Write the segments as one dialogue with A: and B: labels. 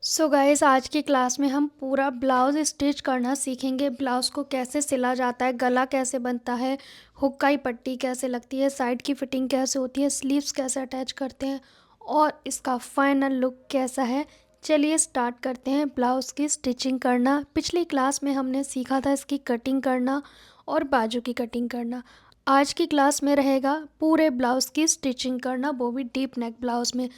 A: So guys, आज की class में हम पूरा ब्लाउज़ स्टिच करना सीखेंगे। ब्लाउज़ को कैसे सिला जाता है, गला कैसे बनता है, हुक्काई पट्टी कैसे लगती है, साइड की फिटिंग कैसे होती है, स्लीव्स कैसे अटैच करते हैं और इसका फाइनल लुक कैसा है। चलिए स्टार्ट करते हैं ब्लाउज़ की स्टिचिंग करना। पिछली क्लास में हमने सीखा था इसकी कटिंग करना और बाजू की कटिंग करना। आज की क्लास में रहेगा पूरे ब्लाउज़ की स्टिचिंग करना, वो भी डीप नेक ब्लाउज़ में।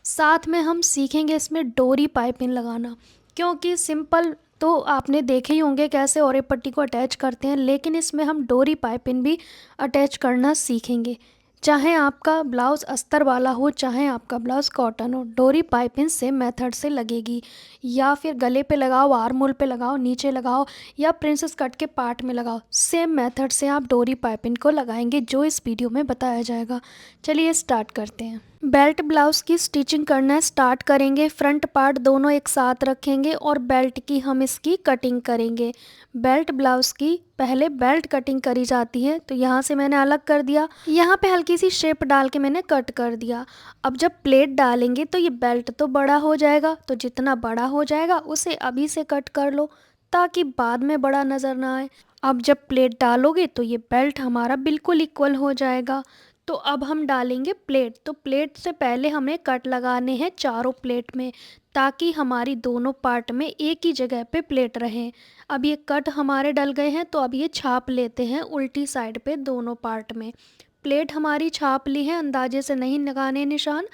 A: साथ में हम सीखेंगे इसमें डोरी पाइपिंग लगाना, क्योंकि सिंपल तो आपने देखे ही होंगे कैसे औरे पट्टी को अटैच करते हैं, लेकिन इसमें हम डोरी पाइपिंग भी अटैच करना सीखेंगे। चाहे आपका ब्लाउज़ अस्तर वाला हो, चाहे आपका ब्लाउज़ कॉटन हो, डोरी पाइपिंग सेम मेथड से लगेगी। या फिर गले पे लगाओ, आर्म होल पे लगाओ, नीचे लगाओ या प्रिंसेस कट के पार्ट में लगाओ, सेम मेथड से आप डोरी पाइपिंग को लगाएंगे जो इस वीडियो में बताया जाएगा। चलिए स्टार्ट करते हैं। बेल्ट ब्लाउज़ की स्टिचिंग करना स्टार्ट करेंगे। फ्रंट पार्ट दोनों एक साथ रखेंगे और बेल्ट की हम इसकी कटिंग करेंगे। बेल्ट ब्लाउज़ की पहले बेल्ट कटिंग करी जाती है, तो यहाँ से मैंने अलग कर दिया, यहाँ पे हल्की सी शेप डाल के मैंने कट कर दिया। अब जब प्लेट डालेंगे तो ये बेल्ट तो बड़ा हो जाएगा, तो जितना बड़ा हो जाएगा उसे अभी से कट कर लो ताकि बाद में बड़ा नज़र ना आए। अब जब प्लेट डालोगे तो ये बेल्ट हमारा बिल्कुल इक्वल हो जाएगा। तो अब हम डालेंगे प्लेट। तो प्लेट से पहले हमें कट लगाने हैं चारों प्लेट में, ताकि हमारी दोनों पार्ट में एक ही जगह पे प्लेट रहें। अब ये कट हमारे डल गए हैं, तो अब ये छाप लेते हैं उल्टी साइड पे दोनों पार्ट में। प्लेट हमारी छाप ली है, अंदाजे से नहीं लगाने निशान।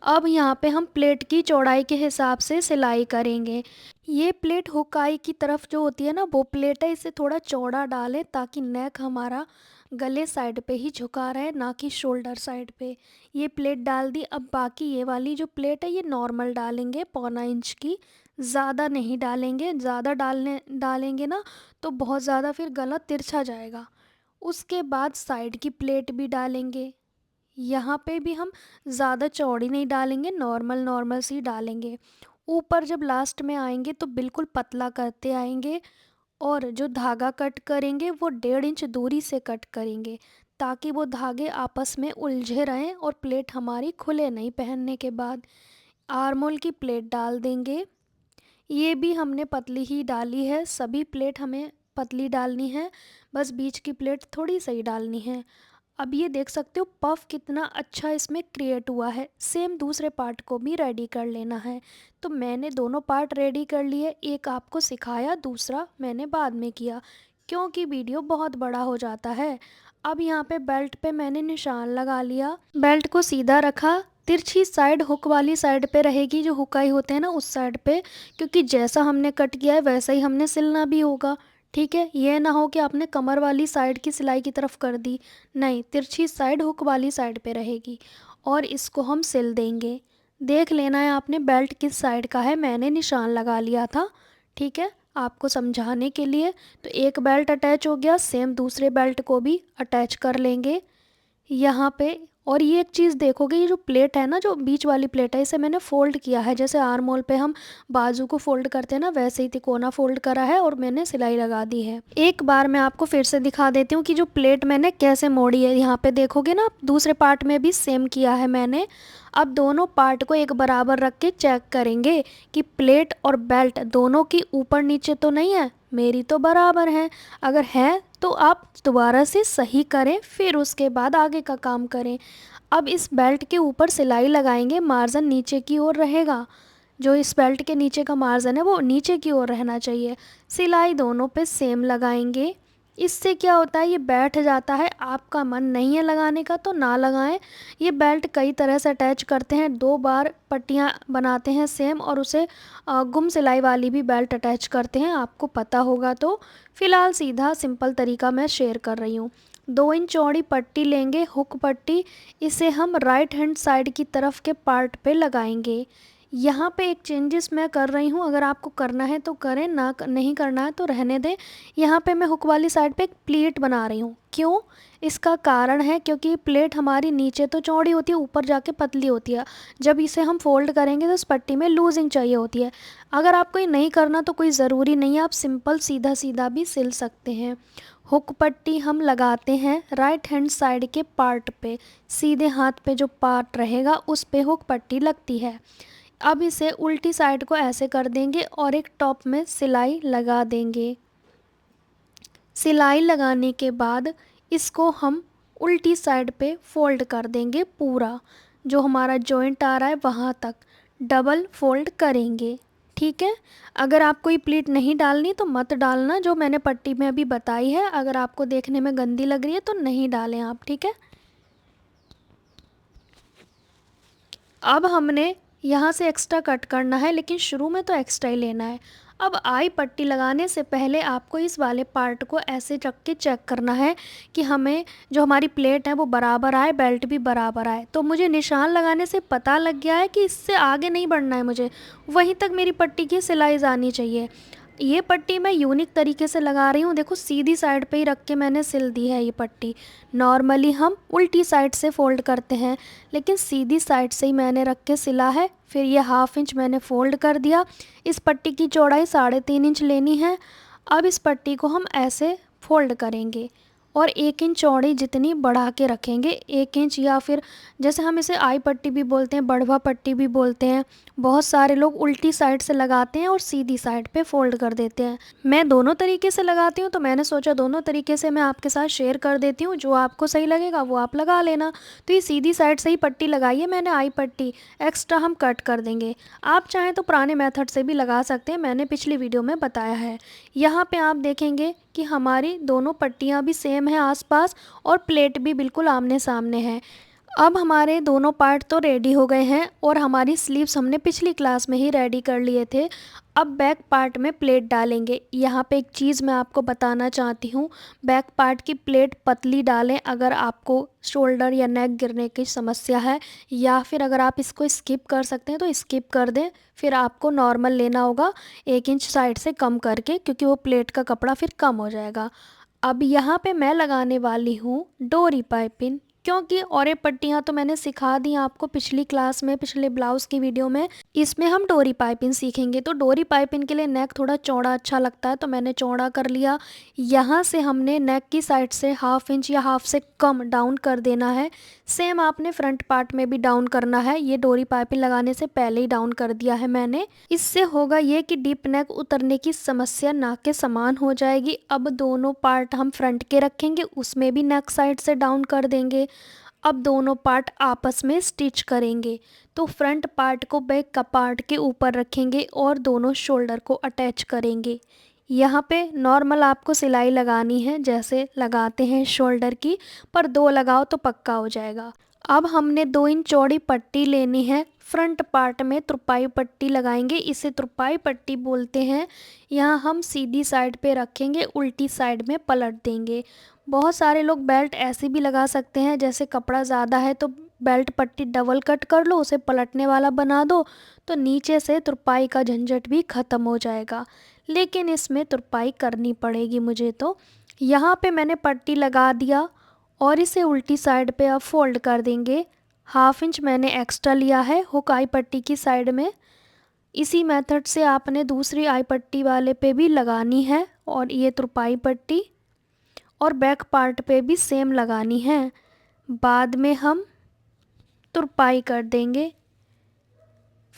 A: अब यहाँ पे हम प्लेट की चौड़ाई के हिसाब से सिलाई करेंगे। ये प्लेट हुकाई की तरफ जो होती है ना, वो प्लेट है, इसे थोड़ा चौड़ा डालें ताकि नेक हमारा गले साइड पे ही झुका रहे, ना कि शोल्डर साइड पे। ये प्लेट डाल दी। अब बाकी ये वाली जो प्लेट है ये नॉर्मल डालेंगे, 1.25 इंच की, ज़्यादा नहीं डालेंगे। ज़्यादा डालेंगे ना तो बहुत ज़्यादा फिर गला तिरछा जाएगा। उसके बाद साइड की प्लेट भी डालेंगे। यहाँ पे भी हम ज़्यादा चौड़ी नहीं डालेंगे, नॉर्मल नॉर्मल सी डालेंगे। ऊपर जब लास्ट में आएंगे तो बिल्कुल पतला करते आएंगे और जो धागा कट करेंगे वो 1.5 इंच दूरी से कट करेंगे, ताकि वो धागे आपस में उलझे रहें और प्लेट हमारी खुले नहीं पहनने के बाद। आर्मोल की प्लेट डाल देंगे। ये भी हमने पतली ही डाली है, सभी प्लेट हमें पतली डालनी है, बस बीच की प्लेट थोड़ी सही डालनी है। अब ये देख सकते हो पफ कितना अच्छा इसमें क्रिएट हुआ है। सेम दूसरे पार्ट को भी रेडी कर लेना है। तो मैंने दोनों पार्ट रेडी कर लिए, एक आपको सिखाया, दूसरा मैंने बाद में किया, क्योंकि वीडियो बहुत बड़ा हो जाता है। अब यहाँ पे बेल्ट पे मैंने निशान लगा लिया, बेल्ट को सीधा रखा। तिरछी साइड हुक वाली साइड पे रहेगी, जो हुकाई होते हैं ना उस साइड पे, क्योंकि जैसा हमने कट किया है वैसा ही हमने सिलना भी होगा। ठीक है, ये ना हो कि आपने कमर वाली साइड की सिलाई की तरफ कर दी, नहीं, तिरछी साइड हुक वाली साइड पे रहेगी और इसको हम सिल देंगे। देख लेना है आपने बेल्ट किस साइड का है, मैंने निशान लगा लिया था, ठीक है, आपको समझाने के लिए। तो एक बेल्ट अटैच हो गया, सेम दूसरे बेल्ट को भी अटैच कर लेंगे यहाँ पे। और ये एक चीज़ देखोगे, ये जो प्लेट है ना, जो बीच वाली प्लेट है, इसे मैंने फ़ोल्ड किया है, जैसे आर्म होल पे हम बाजू को फ़ोल्ड करते हैं ना, वैसे ही तिकोना फ़ोल्ड करा है और मैंने सिलाई लगा दी है। एक बार मैं आपको फिर से दिखा देती हूँ कि जो प्लेट मैंने कैसे मोड़ी है। यहाँ पे देखोगे ना, दूसरे पार्ट में भी सेम किया है मैंने। अब दोनों पार्ट को एक बराबर रख के चेक करेंगे कि प्लेट और बेल्ट दोनों की ऊपर नीचे तो नहीं है। मेरी तो बराबर है, अगर है तो आप दोबारा से सही करें, फिर उसके बाद आगे का काम करें। अब इस बेल्ट के ऊपर सिलाई लगाएंगे, मार्जिन नीचे की ओर रहेगा। जो इस बेल्ट के नीचे का मार्जिन है वो नीचे की ओर रहना चाहिए। सिलाई दोनों पे सेम लगाएंगे। इससे क्या होता है, ये बैठ जाता है। आपका मन नहीं है लगाने का तो ना लगाएं। ये बेल्ट कई तरह से अटैच करते हैं, 2 बार पट्टियाँ बनाते हैं सेम, और उसे गुम सिलाई वाली भी बेल्ट अटैच करते हैं, आपको पता होगा। तो फ़िलहाल सीधा सिंपल तरीका मैं शेयर कर रही हूँ। 2 इंच चौड़ी पट्टी लेंगे, हुक पट्टी, इसे हम राइट हैंड साइड की तरफ के पार्ट पे लगाएंगे। यहाँ पे एक चेंजेस मैं कर रही हूँ, अगर आपको करना है तो करें, नहीं करना है तो रहने दें। यहाँ पे मैं हुक वाली साइड पे एक प्लेट बना रही हूँ। क्यों? इसका कारण है क्योंकि प्लेट हमारी नीचे तो चौड़ी होती है, ऊपर जाके पतली होती है। जब इसे हम फोल्ड करेंगे तो इस पट्टी में लूजिंग चाहिए होती है। अगर आपको ये नहीं करना तो कोई ज़रूरी नहीं है, आप सिंपल सीधा सीधा भी सिल सकते हैं। हुक पट्टी हम लगाते हैं राइट हैंड साइड के पार्ट पे, सीधे हाथ पे जो पार्ट रहेगा उस पे हुक पट्टी लगती है। अब इसे उल्टी साइड को ऐसे कर देंगे और एक टॉप में सिलाई लगा देंगे। सिलाई लगाने के बाद इसको हम उल्टी साइड पे फोल्ड कर देंगे, पूरा जो हमारा जॉइंट आ रहा है वहाँ तक डबल फोल्ड करेंगे। ठीक है, अगर आपको ये प्लीट नहीं डालनी तो मत डालना, जो मैंने पट्टी में अभी बताई है। अगर आपको देखने में गंदी लग रही है तो नहीं डालें आप, ठीक है। अब हमने यहाँ से एक्स्ट्रा कट करना है, लेकिन शुरू में तो एक्स्ट्रा ही लेना है। अब आई पट्टी लगाने से पहले आपको इस वाले पार्ट को ऐसे रख के चेक करना है कि हमें जो हमारी प्लेट है वो बराबर आए, बेल्ट भी बराबर आए। तो मुझे निशान लगाने से पता लग गया है कि इससे आगे नहीं बढ़ना है, मुझे वहीं तक मेरी पट्टी की सिलाई जानी चाहिए। ये पट्टी मैं यूनिक तरीके से लगा रही हूँ, देखो सीधी साइड पे ही रख के मैंने सिल दी है ये पट्टी। नॉर्मली हम उल्टी साइड से फ़ोल्ड करते हैं, लेकिन सीधी साइड से ही मैंने रख के सिला है। फिर ये 1/2 इंच मैंने फ़ोल्ड कर दिया। इस पट्टी की चौड़ाई 3.5 इंच लेनी है। अब इस पट्टी को हम ऐसे फ़ोल्ड करेंगे और 1 इंच चौड़ी जितनी बढ़ा के रखेंगे, 1 इंच, या फिर जैसे हम इसे आई पट्टी भी बोलते हैं, बढ़वा पट्टी भी बोलते हैं। बहुत सारे लोग उल्टी साइड से लगाते हैं और सीधी साइड पे फोल्ड कर देते हैं। मैं दोनों तरीके से लगाती हूँ, तो मैंने सोचा दोनों तरीके से मैं आपके साथ शेयर कर देती हूँ, जो आपको सही लगेगा वो आप लगा लेना। तो ये सीधी साइड से ही पट्टी लगाई है मैंने, आई पट्टी। एक्स्ट्रा हम कट कर देंगे। आप चाहें तो पुराने मेथड से भी लगा सकते हैं, मैंने पिछली वीडियो में बताया है। यहाँ पे आप देखेंगे कि हमारी दोनों पट्टियाँ भी सेम है आसपास, और प्लेट भी बिल्कुल आमने सामने है। अब हमारे दोनों पार्ट तो रेडी हो गए हैं, और हमारी स्लीव्स हमने पिछली क्लास में ही रेडी कर लिए थे। अब बैक पार्ट में प्लेट डालेंगे। यहाँ पे एक चीज़ मैं आपको बताना चाहती हूँ, बैक पार्ट की प्लेट पतली डालें अगर आपको शोल्डर या नेक गिरने की समस्या है, या फिर अगर आप इसको स्किप कर सकते हैं तो स्किप कर दें। फिर आपको नॉर्मल लेना होगा, 1 इंच साइड से कम करके, क्योंकि वो प्लेट का कपड़ा फिर कम हो जाएगा। अब यहाँ पे मैं लगाने वाली हूँ डोरी पाइपिंग, क्योंकि और ये पट्टियाँ तो मैंने सिखा दी आपको पिछली क्लास में, पिछले ब्लाउज़ की वीडियो में। इसमें हम डोरी पाइपिंग सीखेंगे, तो डोरी पाइपिंग के लिए नेक थोड़ा चौड़ा अच्छा लगता है, तो मैंने चौड़ा कर लिया। यहाँ से हमने नेक की साइड से 1/2 इंच या हाफ से कम डाउन कर देना है। सेम आपने फ्रंट पार्ट में भी डाउन करना है। ये डोरी पाइपिंग लगाने से पहले ही डाउन कर दिया है मैंने। इससे होगा ये कि डीप नेक उतरने की समस्या ना के समान हो जाएगी। अब दोनों पार्ट हम फ्रंट के रखेंगे, उसमें भी नेक साइड से डाउन कर देंगे। अब दोनों पार्ट आपस में स्टिच करेंगे, तो फ्रंट पार्ट को बैक का पार्ट के ऊपर रखेंगे और दोनों शोल्डर को अटैच करेंगे। यहाँ पे नॉर्मल आपको सिलाई लगानी है जैसे लगाते हैं शोल्डर की, पर 2 लगाओ तो पक्का हो जाएगा। अब हमने 2 इंच चौड़ी पट्टी लेनी है। फ्रंट पार्ट में तुरपाई पट्टी लगाएंगे, इसे तुरपाई पट्टी बोलते हैं। यहाँ हम सीधी साइड पे रखेंगे, उल्टी साइड में पलट देंगे। बहुत सारे लोग बेल्ट ऐसे भी लगा सकते हैं, जैसे कपड़ा ज़्यादा है तो बेल्ट पट्टी डबल कट कर लो, उसे पलटने वाला बना दो, तो नीचे से तुरपाई का झंझट भी ख़त्म हो जाएगा। लेकिन इसमें तुरपाई करनी पड़ेगी मुझे। तो यहाँ पे मैंने पट्टी लगा दिया और इसे उल्टी साइड पे अब फोल्ड कर देंगे। 1/2 इंच मैंने एक्स्ट्रा लिया है हुक आई पट्टी की साइड में। इसी मेथड से आपने दूसरी आई पट्टी वाले पे भी लगानी है, और ये तुरपाई पट्टी, और बैक पार्ट पे भी सेम लगानी है। बाद में हम तुरपाई कर देंगे।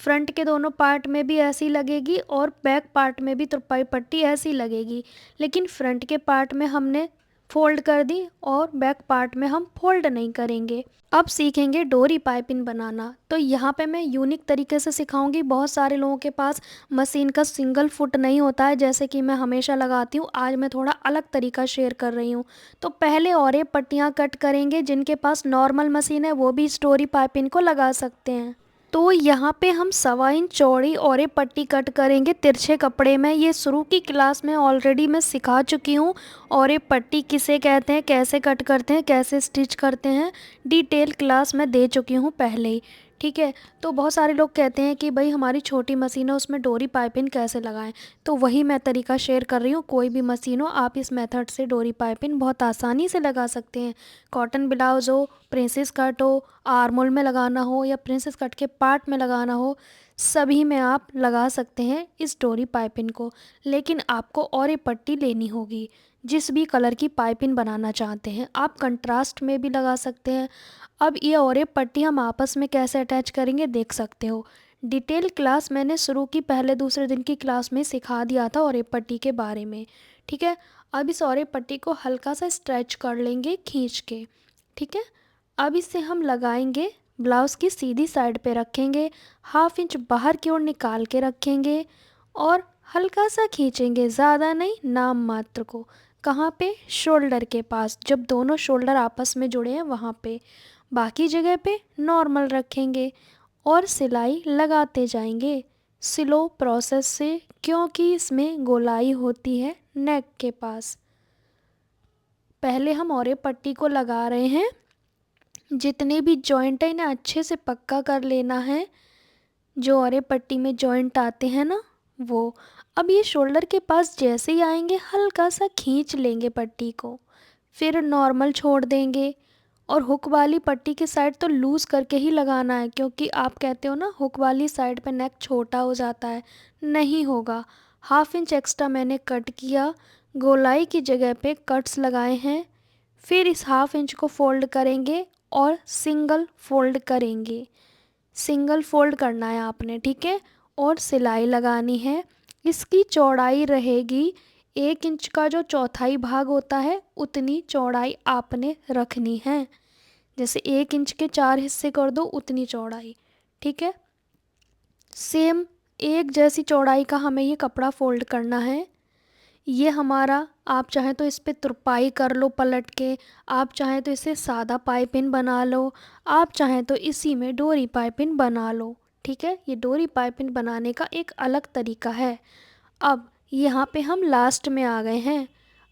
A: फ्रंट के दोनों पार्ट में भी ऐसी लगेगी और बैक पार्ट में भी तुरपाई पट्टी ऐसी लगेगी, लेकिन फ्रंट के पार्ट में हमने फोल्ड कर दी और बैक पार्ट में हम फोल्ड नहीं करेंगे। अब सीखेंगे डोरी पाइपिंग बनाना। तो यहाँ पे मैं यूनिक तरीके से सिखाऊंगी। बहुत सारे लोगों के पास मशीन का सिंगल फुट नहीं होता है, जैसे कि मैं हमेशा लगाती हूँ। आज मैं थोड़ा अलग तरीका शेयर कर रही हूँ। तो पहले और ये पट्टियाँ कट करेंगे। जिनके पास नॉर्मल मशीन है वो भी इस डोरी पाइपिंग को लगा सकते हैं। तो यहाँ पे हम 1.25 इंच चौड़ी और एक पट्टी कट करेंगे तिरछे कपड़े में। ये शुरू की क्लास में ऑलरेडी मैं सिखा चुकी हूँ। और ये पट्टी किसे कहते हैं, कैसे कट करते हैं, कैसे स्टिच करते हैं, डिटेल क्लास मैं दे चुकी हूँ पहले ही। ठीक है। तो बहुत सारे लोग कहते हैं कि भाई हमारी छोटी मशीन है उसमें डोरी पाइपिंग कैसे लगाएं, तो वही मैं तरीका शेयर कर रही हूँ। कोई भी मशीन हो आप इस मेथड से डोरी पाइपिंग बहुत आसानी से लगा सकते हैं। कॉटन ब्लाउज़ हो, प्रिंसेस कट हो, आर्मोल में लगाना हो या प्रिंसेस कट के पार्ट में लगाना हो, सभी में आप लगा सकते हैं इस डोरी पाइपिंग को। लेकिन आपको और ये पट्टी लेनी होगी। जिस भी कलर की पाइपिंग बनाना चाहते हैं आप कंट्रास्ट में भी लगा सकते हैं। अब ये और ये पट्टी हम आपस में कैसे अटैच करेंगे देख सकते हो। डिटेल क्लास मैंने शुरू की पहले दूसरे दिन की क्लास में सिखा दिया था औरे पट्टी के बारे में। ठीक है, अब इस औरे पट्टी को हल्का सा स्ट्रेच कर लेंगे खींच के। ठीक है, अब इसे हम लगाएंगे, ब्लाउज़ की सीधी साइड पे रखेंगे, 1/2 इंच बाहर की ओर निकाल के रखेंगे और हल्का सा खींचेंगे, ज़्यादा नहीं, नाम मात्र को। कहाँ पे? शोल्डर के पास, जब दोनों शोल्डर आपस में जुड़े हैं वहाँ पे। बाकी जगह पे नॉर्मल रखेंगे और सिलाई लगाते जाएंगे स्लो प्रोसेस से, क्योंकि इसमें गोलाई होती है नेक के पास। पहले हम औरे पट्टी को लगा रहे हैं, जितने भी जॉइंट है इन्हें अच्छे से पक्का कर लेना है, जो औरे पट्टी में जॉइंट आते हैं ना वो। अब ये शोल्डर के पास जैसे ही आएंगे हल्का सा खींच लेंगे पट्टी को, फिर नॉर्मल छोड़ देंगे। और हुक वाली पट्टी की साइड तो लूज़ करके ही लगाना है, क्योंकि आप कहते हो ना हुक वाली साइड पे नेक छोटा हो जाता है, नहीं होगा। 1/2 इंच एक्स्ट्रा मैंने कट किया, गोलाई की जगह पे कट्स लगाए हैं। फिर इस 1/2 इंच को फोल्ड करेंगे और सिंगल फोल्ड करेंगे, सिंगल फोल्ड करना है आपने। ठीक है, और सिलाई लगानी है। इसकी चौड़ाई रहेगी 1 इंच का जो चौथाई भाग होता है उतनी चौड़ाई आपने रखनी है। जैसे 1 इंच के 4 हिस्से कर दो उतनी चौड़ाई। ठीक है, सेम एक जैसी चौड़ाई का हमें ये कपड़ा फोल्ड करना है। ये हमारा, आप चाहें तो इस पे तुरपाई कर लो पलट के, आप चाहें तो इसे सादा पाइपिन बना लो, आप चाहें तो इसी में डोरी पाइपिन बना लो। ठीक है, ये डोरी पाइपिन बनाने का एक अलग तरीका है। अब यहाँ पे हम लास्ट में आ गए हैं।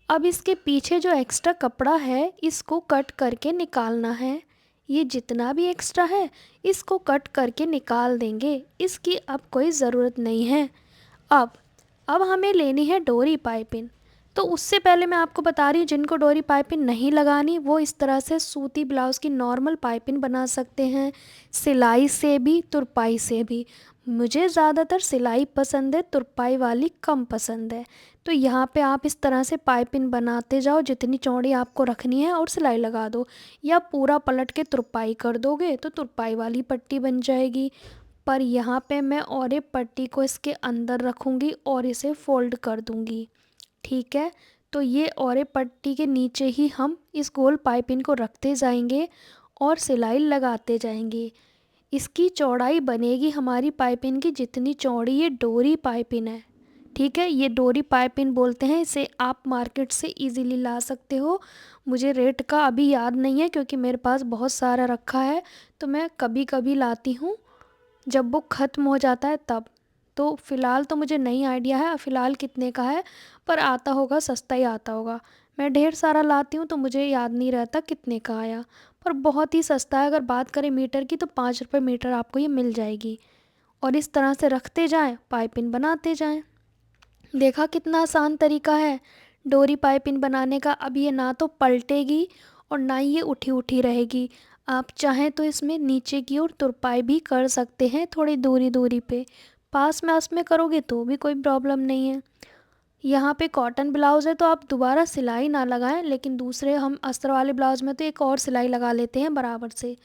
A: अब इसके पीछे जो एक्स्ट्रा कपड़ा है इसको कट करके निकालना है। ये जितना भी एक्स्ट्रा है इसको कट करके निकाल देंगे, इसकी अब कोई ज़रूरत नहीं है। अब हमें लेनी है डोरी पाइपिन। तो उससे पहले मैं आपको बता रही हूँ, जिनको डोरी पाइपिन नहीं लगानी वो इस तरह से सूती ब्लाउज़ की नॉर्मल पाइपिन बना सकते हैं, सिलाई से भी तुरपाई से भी। मुझे ज़्यादातर सिलाई पसंद है, तुरपाई वाली कम पसंद है। तो यहाँ पे आप इस तरह से पाइपिन बनाते जाओ, जितनी चौड़ी आपको रखनी है, और सिलाई लगा दो। या पूरा पलट के तुरपाई कर दोगे तो तुरपाई वाली पट्टी बन जाएगी। पर यहाँ पे मैं औरे पट्टी को इसके अंदर रखूँगी और इसे फोल्ड कर दूँगी। ठीक है, तो ये औरे पट्टी के नीचे ही हम इस गोल पाइपिंग को रखते जाएंगे और सिलाई लगाते जाएंगे। इसकी चौड़ाई बनेगी हमारी पाइपिंग की जितनी चौड़ी ये डोरी पाइपिंग है। ठीक है, ये डोरी पाइपिंग बोलते हैं, इसे आप मार्केट से इजीली ला सकते हो। मुझे रेट का अभी याद नहीं है क्योंकि मेरे पास बहुत सारा रखा है, तो मैं कभी कभी लाती हूँ जब वो ख़त्म हो जाता है तब। तो फ़िलहाल तो मुझे नहीं आइडिया है फ़िलहाल कितने का है, पर आता होगा, सस्ता ही आता होगा। मैं ढेर सारा लाती हूँ तो मुझे याद नहीं रहता कितने का आया, पर बहुत ही सस्ता है। अगर बात करें मीटर की तो 5 रुपये मीटर आपको ये मिल जाएगी। और इस तरह से रखते जाएं, पाइपिंग बनाते जाएं। देखा कितना आसान तरीका है डोरी पाइपिंग बनाने का। अब ये ना तो पलटेगी और ना ही ये उठी उठी रहेगी। आप चाहें तो इसमें नीचे की ओर तुरपाई भी कर सकते हैं, थोड़ी दूरी दूरी पे। पास में आस में करोगे तो भी कोई प्रॉब्लम नहीं है। यहाँ पे कॉटन ब्लाउज़ है तो आप दोबारा सिलाई ना लगाएं, लेकिन दूसरे हम अस्तर वाले ब्लाउज़ में तो एक और सिलाई लगा लेते हैं बराबर से।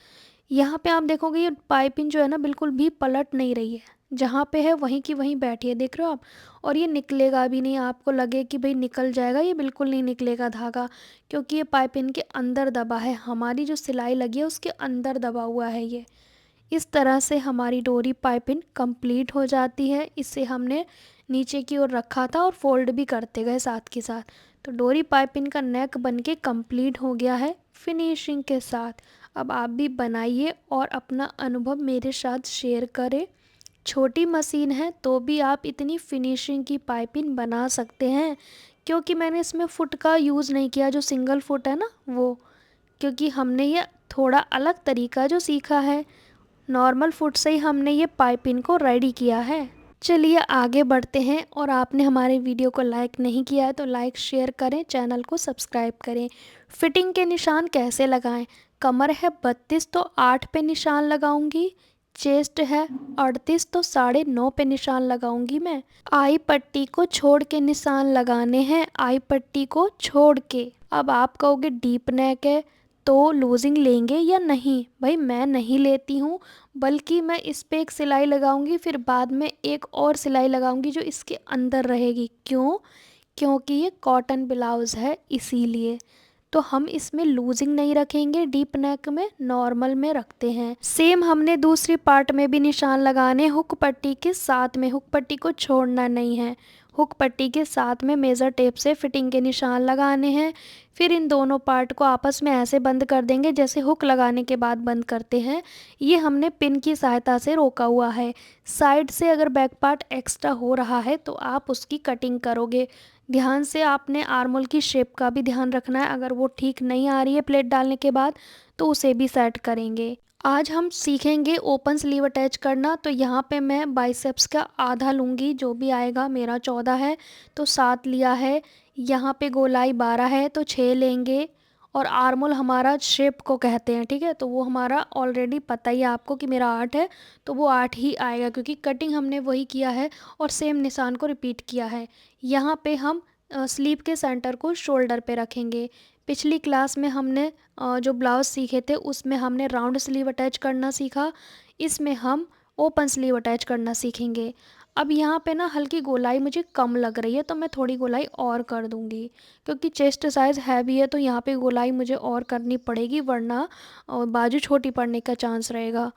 A: यहाँ पे आप देखोगे ये पाइपिंग जो है ना बिल्कुल भी पलट नहीं रही है, जहाँ पे है वहीं की वहीं बैठी है, देख रहे हो आप। और ये निकलेगा भी नहीं, आपको लगे कि भाई निकल जाएगा, ये बिल्कुल नहीं निकलेगा धागा, क्योंकि ये पाइपिंग के अंदर दबा है, हमारी जो सिलाई लगी है उसके अंदर दबा हुआ है ये। इस तरह से हमारी डोरी पाइपिंग कंप्लीट हो जाती है। इसे हमने नीचे की ओर रखा था और फोल्ड भी करते गए साथ के साथ। तो डोरी पाइपिंग का नेक बनके कंप्लीट हो गया है फिनिशिंग के साथ। अब आप भी बनाइए और अपना अनुभव मेरे साथ शेयर करें। छोटी मशीन है तो भी आप इतनी फिनिशिंग की पाइपिंग बना सकते हैं, क्योंकि मैंने इसमें फुट का यूज़ नहीं किया, जो सिंगल फुट है ना वो, क्योंकि हमने ये थोड़ा अलग तरीका जो सीखा है, नॉर्मल फुट से ही हमने ये पाइपिंग को रेडी किया है। चलिए आगे बढ़ते हैं। और आपने हमारे वीडियो को लाइक नहीं किया है तो लाइक शेयर करें, चैनल को सब्सक्राइब करें। फिटिंग के निशान कैसे लगाएं? कमर है 32 तो 8 पे निशान लगाऊंगी, चेस्ट है 38 तो 9.5 पे निशान लगाऊंगी मैं। आई पट्टी को छोड़ के निशान लगाने हैं, आई पट्टी को छोड़ के। अब आप कहोगे डीप नेक है तो लूजिंग लेंगे या नहीं? भाई मैं नहीं लेती हूँ, बल्कि मैं इस पे एक सिलाई लगाऊंगी, फिर बाद में एक और सिलाई लगाऊंगी जो इसके अंदर रहेगी। क्यों? क्योंकि ये कॉटन ब्लाउज़ है इसीलिए। तो हम इसमें लूजिंग नहीं रखेंगे, डीप नेक में नॉर्मल में रखते हैं। सेम हमने दूसरी पार्ट में भी निशान लगाने हुक पट्टी के साथ में, हुक पट्टी को छोड़ना नहीं है। हुक पट्टी के साथ में मेज़र टेप से फिटिंग के निशान लगाने हैं। फिर इन दोनों पार्ट को आपस में ऐसे बंद कर देंगे जैसे हुक लगाने के बाद बंद करते हैं। ये हमने पिन की सहायता से रोका हुआ है। साइड से अगर बैक पार्ट एक्स्ट्रा हो रहा है तो आप उसकी कटिंग करोगे। ध्यान से आपने आर्मोल की शेप का भी ध्यान रखना है, अगर वो ठीक नहीं आ रही है प्लेट डालने के बाद तो उसे भी सेट करेंगे। आज हम सीखेंगे ओपन स्लीव अटैच करना। तो यहाँ पे मैं बाइसेप्स का आधा लूँगी, जो भी आएगा। मेरा 14 है तो 7 लिया है। यहाँ पे गोलाई 12 है तो 6 लेंगे। और आर्मोल हमारा शेप को कहते हैं, ठीक है, तो वो हमारा ऑलरेडी पता ही है आपको कि मेरा 8 है, तो वो 8 ही आएगा क्योंकि कटिंग हमने वही किया है और सेम निशान को रिपीट किया है। यहाँ पे हम स्लीव के सेंटर को शोल्डर पे रखेंगे। पिछली क्लास में हमने जो ब्लाउज़ सीखे थे उसमें हमने राउंड स्लीव अटैच करना सीखा। इसमें हम ओपन स्लीव अटैच करना सीखेंगे। अब यहाँ पे ना हल्की गोलाई मुझे कम लग रही है तो मैं थोड़ी गोलाई और कर दूँगी, क्योंकि चेस्ट साइज़ हैवी है तो यहाँ पे गोलाई मुझे और करनी पड़ेगी, वरना बाजू छोटी पड़ने का चांस रहेगा।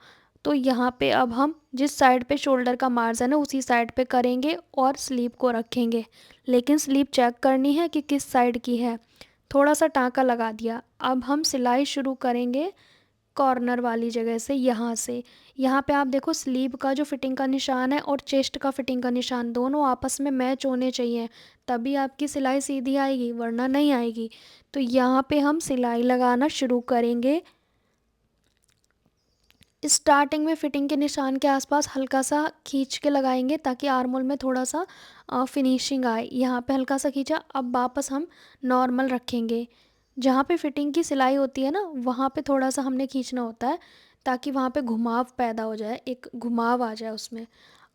A: तो यहाँ पे अब हम जिस साइड पे शोल्डर का मार्जिन है उसी साइड पे करेंगे और स्लीव को रखेंगे। लेकिन स्लीव चेक करनी है कि किस साइड की है। थोड़ा सा टाँका लगा दिया। अब हम सिलाई शुरू करेंगे कॉर्नर वाली जगह से, यहाँ से। यहाँ पे आप देखो स्लीव का जो फिटिंग का निशान है और चेस्ट का फिटिंग का निशान दोनों आपस में मैच होने चाहिए, तभी आपकी सिलाई सीधी आएगी, वरना नहीं आएगी। तो यहाँ पे हम सिलाई लगाना शुरू करेंगे। स्टार्टिंग में फिटिंग के निशान के आसपास हल्का सा खींच के लगाएंगे ताकि आर्मोल में थोड़ा सा फिनिशिंग आए। यहाँ पे हल्का सा खींचा, अब वापस हम नॉर्मल रखेंगे। जहाँ पे फिटिंग की सिलाई होती है ना, वहाँ पे थोड़ा सा हमने खींचना होता है ताकि वहाँ पे घुमाव पैदा हो जाए, एक घुमाव आ जाए उसमें।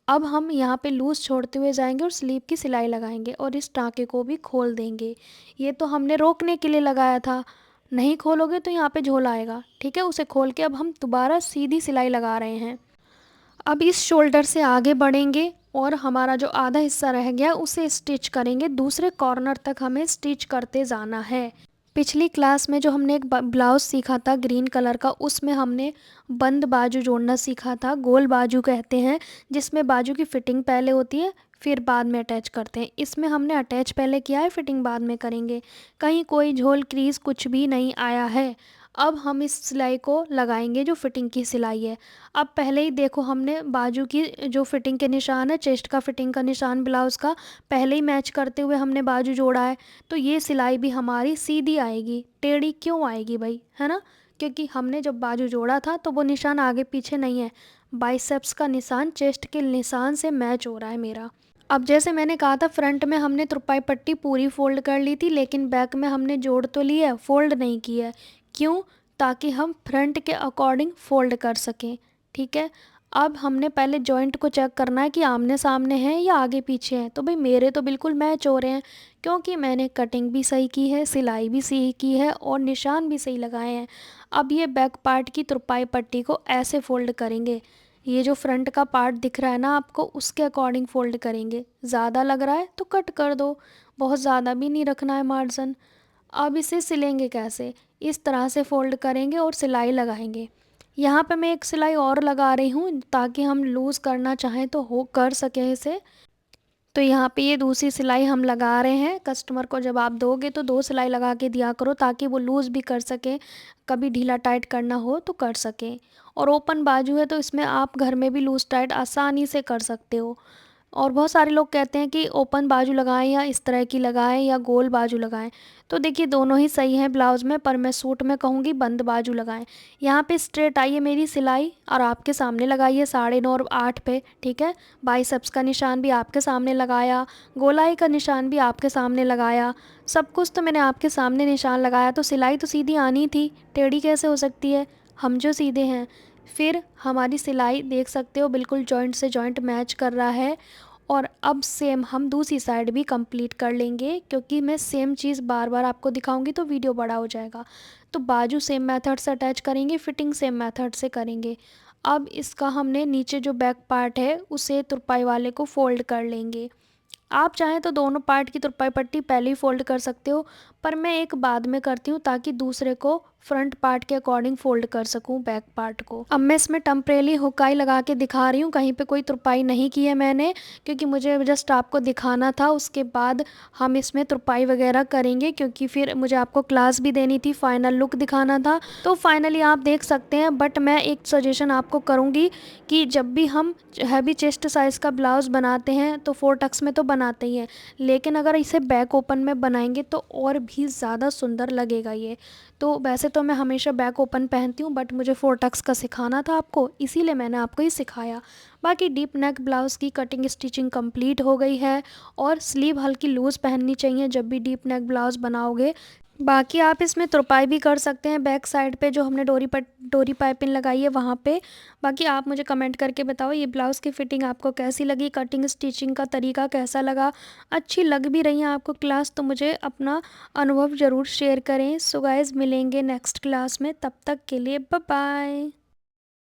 A: अब हम यहाँ पे लूज़ छोड़ते हुए जाएंगे और स्लीव की सिलाई लगाएंगे और इस टाँके को भी खोल देंगे। ये तो हमने रोकने के लिए लगाया था, नहीं खोलोगे तो यहाँ पे झोल आएगा, ठीक है। उसे खोल के अब हम दोबारा सीधी सिलाई लगा रहे हैं। अब इस शोल्डर से आगे बढ़ेंगे और हमारा जो आधा हिस्सा रह गया उसे स्टिच करेंगे। दूसरे कॉर्नर तक हमें स्टिच करते जाना है। पिछली क्लास में जो हमने एक ब्लाउज़ सीखा था ग्रीन कलर का, उसमें हमने बंद बाजू जोड़ना सीखा था, गोल बाजू कहते हैं, जिसमें बाजू की फिटिंग पहले होती है फिर बाद में अटैच करते हैं। इसमें हमने अटैच पहले किया है, फिटिंग बाद में करेंगे। कहीं कोई झोल क्रीज कुछ भी नहीं आया है। अब हम इस सिलाई को लगाएंगे जो फिटिंग की सिलाई है। अब पहले ही देखो हमने बाजू की जो फिटिंग के निशान है, चेस्ट का फिटिंग का निशान ब्लाउज़ का पहले ही मैच करते हुए हमने बाजू जोड़ा है। तो ये सिलाई भी हमारी सीधी आएगी। टेढ़ी क्यों आएगी भाई, है ना? क्योंकि हमने जब बाजू जोड़ा था तो वो निशान आगे पीछे नहीं है, बाइसेप्स का निशान चेस्ट के निशान से मैच हो रहा है मेरा। अब जैसे मैंने कहा था फ्रंट में हमने तुरपाई पट्टी पूरी फोल्ड कर ली थी, लेकिन बैक में हमने जोड़ तो लिया है, फोल्ड नहीं किया है। क्यों? ताकि हम फ्रंट के अकॉर्डिंग फोल्ड कर सकें, ठीक है। अब हमने पहले जॉइंट को चेक करना है कि आमने सामने हैं या आगे पीछे हैं। तो भाई मेरे तो बिल्कुल मैच हो रहे हैं, क्योंकि मैंने कटिंग भी सही की है, सिलाई भी सही की है और निशान भी सही लगाए हैं। अब ये बैक पार्ट की तुरपाई पट्टी को ऐसे फोल्ड करेंगे। ये जो फ्रंट का पार्ट दिख रहा है ना आपको, उसके अकॉर्डिंग फ़ोल्ड करेंगे। ज़्यादा लग रहा है तो कट कर दो, बहुत ज़्यादा भी नहीं रखना है मार्जिन। अब इसे सिलेंगे कैसे? इस तरह से फ़ोल्ड करेंगे और सिलाई लगाएंगे। यहाँ पे मैं एक सिलाई और लगा रही हूँ ताकि हम लूज़ करना चाहें तो हो कर सकें इसे। तो यहाँ पे ये दूसरी सिलाई हम लगा रहे हैं। कस्टमर को जब आप दोगे तो 2 सिलाई लगा के दिया करो ताकि वो लूज़ भी कर सके, कभी ढीला टाइट करना हो तो कर सकें। और ओपन बाजू है तो इसमें आप घर में भी लूज़ टाइट आसानी से कर सकते हो। और बहुत सारे लोग कहते हैं कि ओपन बाजू लगाएं या इस तरह की लगाएं या गोल बाजू लगाएं। तो देखिए दोनों ही सही हैं ब्लाउज़ में, पर मैं सूट में कहूँगी बंद बाजू लगाएं। यहाँ पे स्ट्रेट आई है मेरी सिलाई और आपके सामने लगाई है 9.5 और 8 पे, ठीक है। बाइसेप्स का निशान भी आपके सामने लगाया, गोलाई का निशान भी आपके सामने लगाया, सब कुछ तो मैंने आपके सामने निशान लगाया। तो सिलाई तो सीधी आनी थी, टेढ़ी कैसे हो सकती है? हम जो सीधे हैं। फिर हमारी सिलाई देख सकते हो बिल्कुल जॉइंट से जॉइंट मैच कर रहा है। और अब सेम हम दूसरी साइड भी कंप्लीट कर लेंगे, क्योंकि मैं सेम चीज़ बार बार आपको दिखाऊंगी तो वीडियो बड़ा हो जाएगा। तो बाजू सेम मेथड से अटैच करेंगे, फिटिंग सेम मेथड से करेंगे। अब इसका हमने नीचे जो बैक पार्ट है उसे तुरपाई वाले को फोल्ड कर लेंगे। आप चाहें तो दोनों पार्ट की तुरपाई पट्टी पहले ही फोल्ड कर सकते हो, पर मैं एक बाद में करती हूँ ताकि दूसरे को फ्रंट पार्ट के अकॉर्डिंग फोल्ड कर सकूँ बैक पार्ट को। अब मैं इसमें टेम्परेली हुकाई लगा के दिखा रही हूँ, कहीं पे कोई तुरपाई नहीं की है मैंने, क्योंकि मुझे जस्ट आपको दिखाना था। उसके बाद हम इसमें तुरपाई वगैरह करेंगे, क्योंकि फिर मुझे आपको क्लास भी देनी थी, फाइनल लुक दिखाना था। तो फाइनली आप देख सकते हैं, बट मैं एक सजेशन आपको करूँगी कि जब भी हम हैवी चेस्ट साइज़ का ब्लाउज़ बनाते हैं तो 4 टक्स में तो बनाते ही हैं, लेकिन अगर इसे बैक ओपन में बनाएंगे तो और भी ज़्यादा सुंदर लगेगा ये। तो वैसे तो मैं हमेशा बैक ओपन पहनती हूँ, बट मुझे 4 टक्स का सिखाना था आपको, इसीलिए मैंने आपको ही सिखाया। बाकी डीप नेक ब्लाउज़ की कटिंग स्टिचिंग कंप्लीट हो गई है, और स्लीव हल्की लूज़ पहननी चाहिए जब भी डीप नेक ब्लाउज़ बनाओगे। बाकी आप इसमें तुरपाई भी कर सकते हैं बैक साइड पे, जो हमने डोरी पाइपिंग लगाई है वहाँ पे। बाकी आप मुझे कमेंट करके बताओ ये ब्लाउज़ की फ़िटिंग आपको कैसी लगी, कटिंग स्टिचिंग का तरीका कैसा लगा। अच्छी लग भी रही है आपको क्लास तो मुझे अपना अनुभव ज़रूर शेयर करें। सो गाइज़, मिलेंगे नेक्स्ट क्लास में, तब तक के लिए बाय बाय।